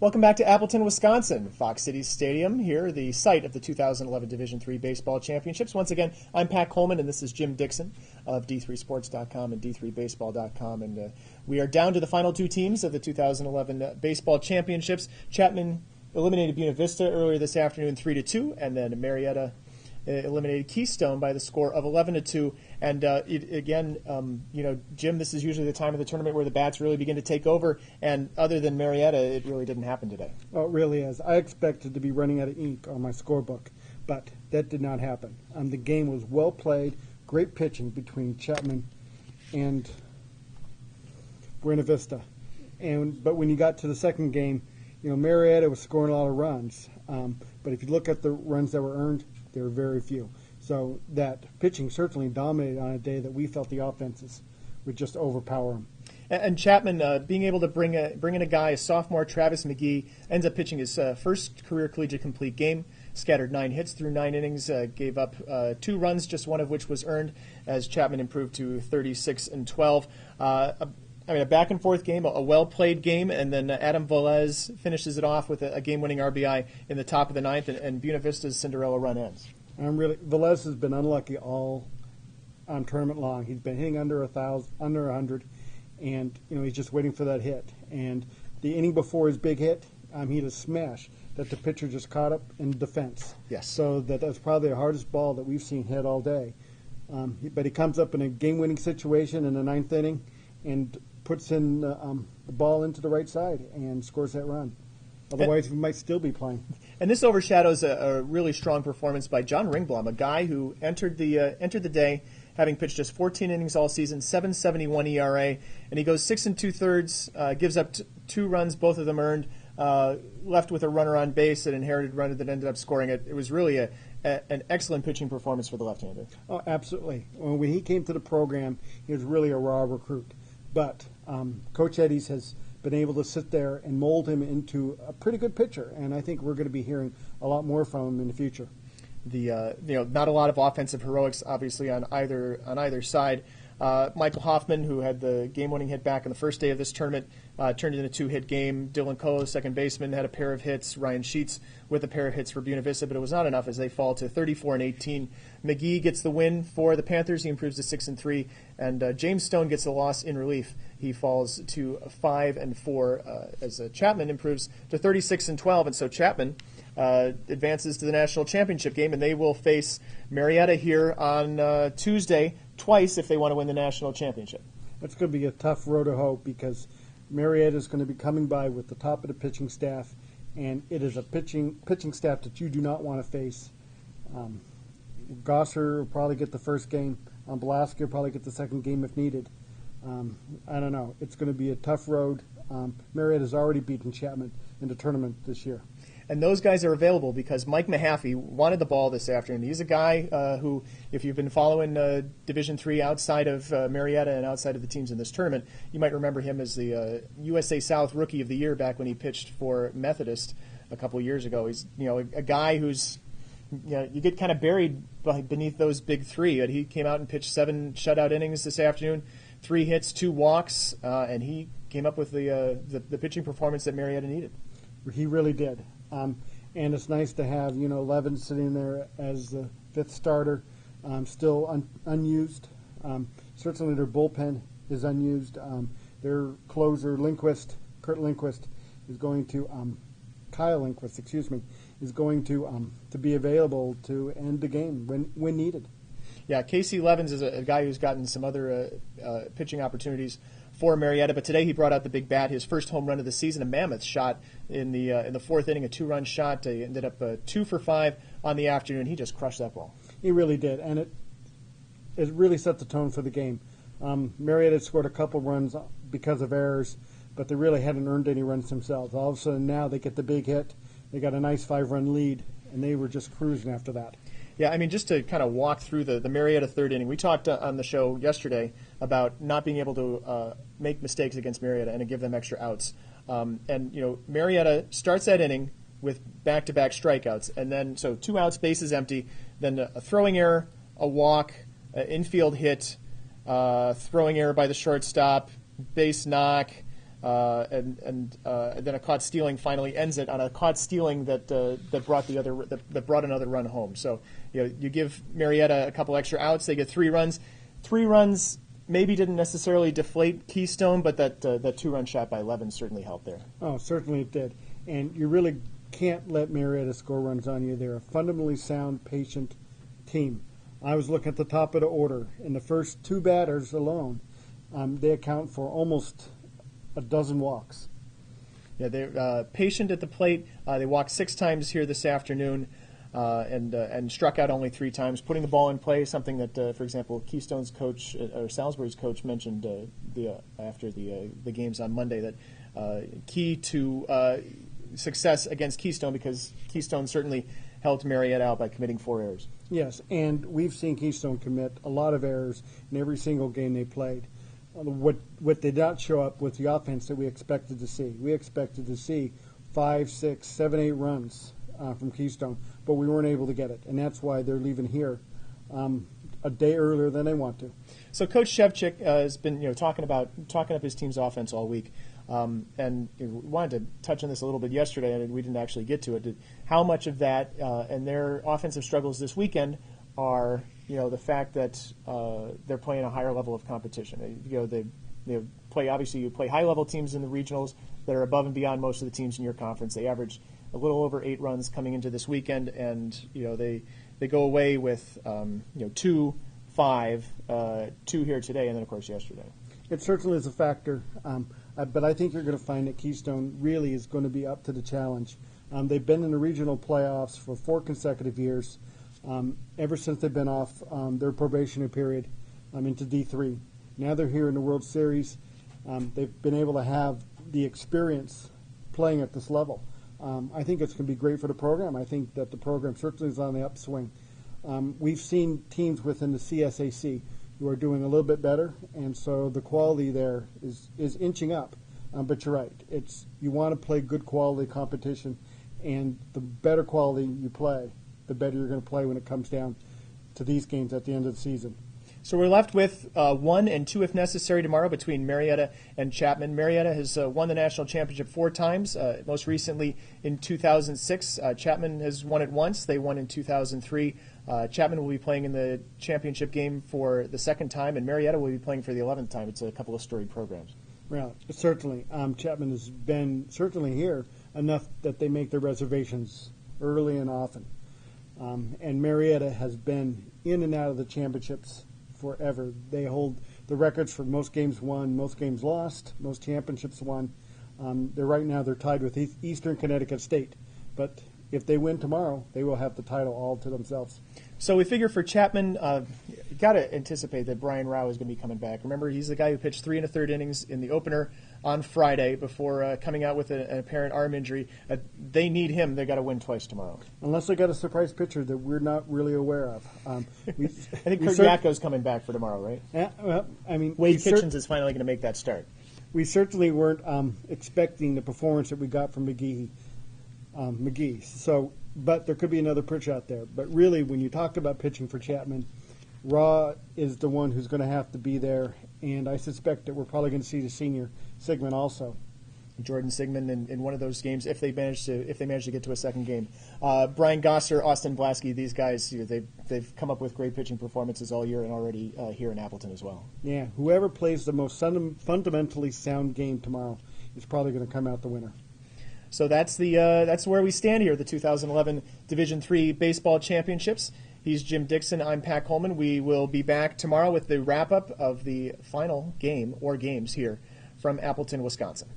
Welcome back to Appleton, Wisconsin, Fox Cities Stadium here, the site of the 2011 Division III Baseball Championships. Once again, I'm Pat Coleman, and this is Jim Dixon of D3Sports.com and D3Baseball.com. And we are down to the final two teams of the 2011 Baseball Championships. Chapman eliminated Buena Vista earlier this afternoon 3-2, and then Marietta eliminated Keystone by the score of 11-2. And Jim, this is usually the time of the tournament where the bats really begin to take over. And other than Marietta, it really didn't happen today. Oh, it really is. I expected to be running out of ink on my scorebook, but that did not happen. The game was well played, great pitching between Chapman and Buena Vista. But when you got to the second game, Marietta was scoring a lot of runs. But if you look at the runs that were earned, there were very few. So that pitching certainly dominated on a day that we felt the offenses would just overpower them. And Chapman, being able to bring in a guy, a sophomore, Travis McGee, ends up pitching his first career collegiate complete game, scattered 9 hits through 9 innings, gave up 2 runs, just one of which was earned, as Chapman improved to 36-12. A back-and-forth game, a well-played game, and then Adam Velez finishes it off with a game-winning RBI in the top of the 9th, and Buena Vista's Cinderella run ends. Velez has been unlucky all tournament long. He's been hitting under 100, and he's just waiting for that hit. And the inning before his big hit, he had a smash that the pitcher just caught up in defense. Yes. So that's probably the hardest ball that we've seen hit all day. But he comes up in a game-winning situation in the 9th inning and puts in the ball into the right side and scores that run. Otherwise, we might still be playing. And this overshadows a really strong performance by John Ringblom, a guy who entered the day having pitched just 14 innings all season, 7.71 ERA, and he goes 6 2/3, gives up 2 runs, both of them earned, left with a runner on base, an inherited runner that ended up scoring it. It was really an excellent pitching performance for the left-hander. Oh, absolutely. When he came to the program, he was really a raw recruit. But Coach Eddie's has been able to sit there and mold him into a pretty good pitcher, and I think we're going to be hearing a lot more from him in the future. Not a lot of offensive heroics, obviously, on either side. Michael Hoffman, who had the game-winning hit back on the first day of this tournament, turned it into a 2-hit game. Dylan Colo, second baseman, had a pair of hits. Ryan Sheets with a pair of hits for Buena Vista, but it was not enough as they fall to 34-18. McGee gets the win for the Panthers. He improves to 6-3, and James Stone gets the loss in relief. He falls to 5-4 as Chapman improves to 36-12, and so Chapman advances to the national championship game, and they will face Marietta here on Tuesday twice if they want to win the national championship. It's going to be a tough road to hoe because Marietta is going to be coming by with the top of the pitching staff, and it is a pitching staff that you do not want to face. Gosser will probably get the first game. Belaski will probably get the second game if needed. I don't know. It's going to be a tough road. Marietta's already beaten Chapman in the tournament this year. And those guys are available because Mike Mahaffey wanted the ball this afternoon. He's a guy who, if you've been following Division III outside of Marietta and outside of the teams in this tournament, you might remember him as the USA South Rookie of the Year back when he pitched for Methodist a couple of years ago. He's a guy who's you get kind of buried beneath those big three. He came out and pitched 7 shutout innings this afternoon, 3 hits, 2 walks, and he came up with the pitching performance that Marietta needed. He really did. And it's nice to have, Levin sitting there as the 5th starter, still unused. Certainly their bullpen is unused. Their closer, Kurt Lindquist, is going to, Kyle Lindquist, is going to be available to end the game when needed. Yeah, Casey Levins is a guy who's gotten some other pitching opportunities for Marietta, but today he brought out the big bat, his first home run of the season, a mammoth shot in the 4th inning, a 2-run shot. He ended up 2 for 5 on the afternoon. He just crushed that ball. He really did, and it really set the tone for the game. Marietta scored a couple runs because of errors, but they really hadn't earned any runs themselves. All of a sudden now they get the big hit. They got a nice 5-run lead, and they were just cruising after that. Yeah, just to kind of walk through the Marietta 3rd inning, we talked on the show yesterday about not being able to make mistakes against Marietta and to give them extra outs. Marietta starts that inning with back-to-back strikeouts, and then 2 outs, bases empty, then a throwing error, a walk, an infield hit, throwing error by the shortstop, base knock, and then a caught stealing finally ends it on a caught stealing that brought another run home. So you give Marietta a couple extra outs, they get 3 runs. 3 runs maybe didn't necessarily deflate Keystone, but that 2-run shot by Levin certainly helped there. Oh, certainly it did. And you really can't let Marietta score runs on you. They're a fundamentally sound, patient team. I was looking at the top of the order, and the first 2 batters alone, they account for almost a dozen walks. Yeah, they're patient at the plate. They walked 6 times here this afternoon, and struck out only 3 times, putting the ball in play. Something that, for example, Keystone's coach or Salisbury's coach mentioned after the games on Monday, that key to success against Keystone, because Keystone certainly helped Marietta out by committing 4 errors. Yes, and we've seen Keystone commit a lot of errors in every single game they played. What did not show up was the offense that we expected to see. We expected to see 5, 6, 7, 8 runs from Keystone, but we weren't able to get it, and that's why they're leaving here a day earlier than they want to. So Coach Shevchik has been talking up his team's offense all week, and we wanted to touch on this a little bit yesterday, and we didn't actually get to it. How much of that and their offensive struggles this weekend are the fact that they're playing a higher level of competition. They play, obviously you play high level teams in the regionals that are above and beyond most of the teams in your conference. They average a little over 8 runs coming into this weekend, and they go away with 2, 5, 2 here today, and then of course yesterday. It certainly is a factor, but I think you're going to find that Keystone really is going to be up to the challenge. They've been in the regional playoffs for 4 consecutive years. Ever since they've been off their probationary period into D3. Now they're here in the World Series. They've been able to have the experience playing at this level. I think it's going to be great for the program. I think that the program certainly is on the upswing. We've seen teams within the CSAC who are doing a little bit better, and so the quality there is inching up. But you're right. You want to play good quality competition, and the better quality you play, the better you're going to play when it comes down to these games at the end of the season. So we're left with 1 and 2 if necessary tomorrow between Marietta and Chapman. Marietta has won the national championship 4 times, most recently in 2006. Chapman has won it once. They won in 2003. Chapman will be playing in the championship game for the 2nd time, and Marietta will be playing for the 11th time. It's a couple of storied programs. Well, certainly. Chapman has been certainly here enough that they make their reservations early and often. And Marietta has been in and out of the championships forever. They hold the records for most games won, most games lost, most championships won. They're tied with Eastern Connecticut State. But if they win tomorrow, they will have the title all to themselves. So we figure for Chapman, you got to anticipate that Brian Rao is going to be coming back. Remember, he's the guy who pitched 3 1/3 innings in the opener on Friday before coming out with an apparent arm injury. They need him. They got to win twice tomorrow. Unless they got a surprise pitcher that we're not really aware of. I think Kurt Yatko's coming back for tomorrow, right? Wade Kitchens is finally going to make that start. We certainly weren't expecting the performance that we got from McGee. But there could be another pitcher out there. But really, when you talk about pitching for Chapman, Raw is the one who's going to have to be there, and I suspect that we're probably going to see the senior Sigmund also. Jordan Sigmund in one of those games if they manage to get to a second game. Brian Gosser, Austin Blasky, these guys, they've come up with great pitching performances all year and already here in Appleton as well. Yeah, whoever plays the most fundamentally sound game tomorrow is probably going to come out the winner. So that's where we stand here, the 2011 Division III Baseball Championships. He's Jim Dixon. I'm Pat Coleman. We will be back tomorrow with the wrap-up of the final game or games here from Appleton, Wisconsin.